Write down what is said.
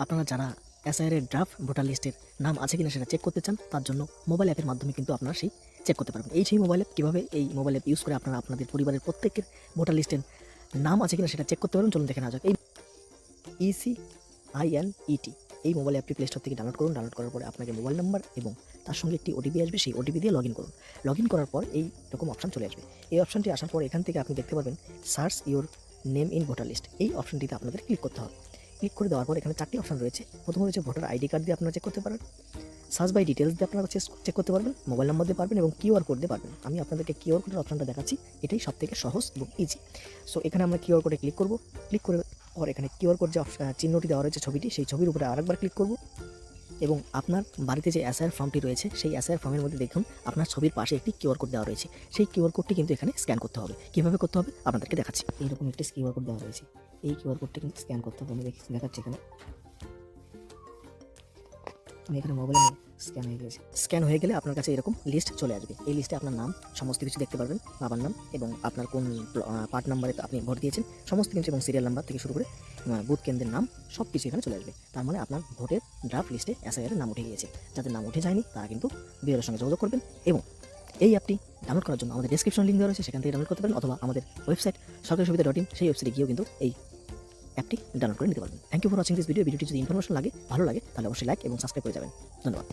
আপনারা যারা SIR draft voter লিস্টের নাম আছে কিনা সেটা চেক করতে চান, তার জন্য মোবাইল অ্যাপের মাধ্যমে কিন্তু আপনারা সেই চেক করতে পারবেন। এই সেই মোবাইল অ্যাপ, কীভাবে এই মোবাইল অ্যাপ ইউজ করে আপনারা আপনাদের পরিবারের প্রত্যেকের ভোটার লিস্টের নাম আছে কিনা সেটা চেক করতে পারবেন। চলুন দেখে নেওয়া যাক। এই ECINET এই মোবাইল অ্যাপটি প্লে স্টোর থেকে ডাউনলোড করুন। ডাউনলোড করার পরে আপনাকে মোবাইল নাম্বার এবং তার সঙ্গে একটি ওটিপি আসবে, সেই ওটিপি দিয়ে লগ ইন করুন। লগ ইন করার পর এই রকম অপশান চলে আসবে। এই অপশানটি আসার পর এখান থেকে আপনি দেখতে পাবেন search your name in voter list. এই অপশানটিতে আপনাদের ক্লিক করতে হবে। ক্লিক করে দেওয়ার পর এখানে 4টি অপশান রয়েছে। প্রথমে রয়েছে ভোটার আইডি কার্ড দিয়ে আপনারা চেক করতে পারেন, সার্চ বাই ডিটেলস দিয়ে আপনারা চেক করতে পারবেন, মোবাইল নাম্বার দিয়ে পারবেন এবং কিউআর কোড দিয়ে পারবেন। আমি আপনাদেরকে কিউআর কোডের অপশানটা দেখাচ্ছি, এটাই সবথেকে সহজ এবং ইজি। সো এখানে আমরা কিউআর কোডে ক্লিক করব। ক্লিক করে পর এখানে কিউআর কোড যে চিহ্নটি দেওয়া রয়েছে ছবিটি, সেই ছবির উপরে আরেকবার ক্লিক করব এবং আপনার বাড়িতে যে এসআইআর ফর্মটি রয়েছে সেই এসআইআর ফর্মের মধ্যে দেখুন আপনার ছবির পাশে একটি কিউআর কোড দেওয়া রয়েছে। সেই কিউআর কোডটি কিন্তু এখানে স্ক্যান করতে হবে। কীভাবে করতে হবে আপনাদেরকে দেখাচ্ছি। এইরকম একটি কিউআর কোড দেওয়া রয়েছে, এই কিউআর কোডটি কিন্তু স্ক্যান করতে হবে। আমি দেখাচ্ছি এখানে। আমি এখানে মোবাইলে স্ক্যান হয়ে গেছে। স্ক্যান হয়ে গেলে আপনার কাছে এরকম লিস্ট চলে আসবে। এই লিস্টে আপনার নাম সমস্ত কিছু দেখতে পারবেন, বাবার নাম এবং আপনার কোন পার্ট নাম্বারে আপনি ভোট দিয়েছেন সমস্ত কিছু এবং সিরিয়াল নাম্বার থেকে শুরু করে বুথ কেন্দ্রের নাম সব কিছু এখানে চলে আসবে। তার মানে আপনার ভোটের ড্রাফট লিস্টে এসআইআর নাম উঠে গিয়েছে। যাদের নাম উঠে যায়নি তারা কিন্তু বিএলওর সঙ্গে যোগাযোগ করবেন এবং এই অ্যাপটি ডাউনলোড করার জন্য আমাদের ডেসক্রিপশন লিঙ্ক দেওয়া রয়েছে, সেখান থেকে ডাউনলোড করতে পারেন, অথবা আমাদের ওয়েবসাইট সরকারিসুবিধা.in সেই ওয়েবসাইটে গিয়েও কিন্তু এই অ্যাপটি ডাউনলোড করে নিতে পারবেন। Thank you for watching this video. ভিডিওটি যদি ইনফরমেশন লাগে, ভালো লাগে, তাহলে অবশ্যই লাইক এবং সাবস্ক্রাইব করে যাবেন। ধন্যবাদ।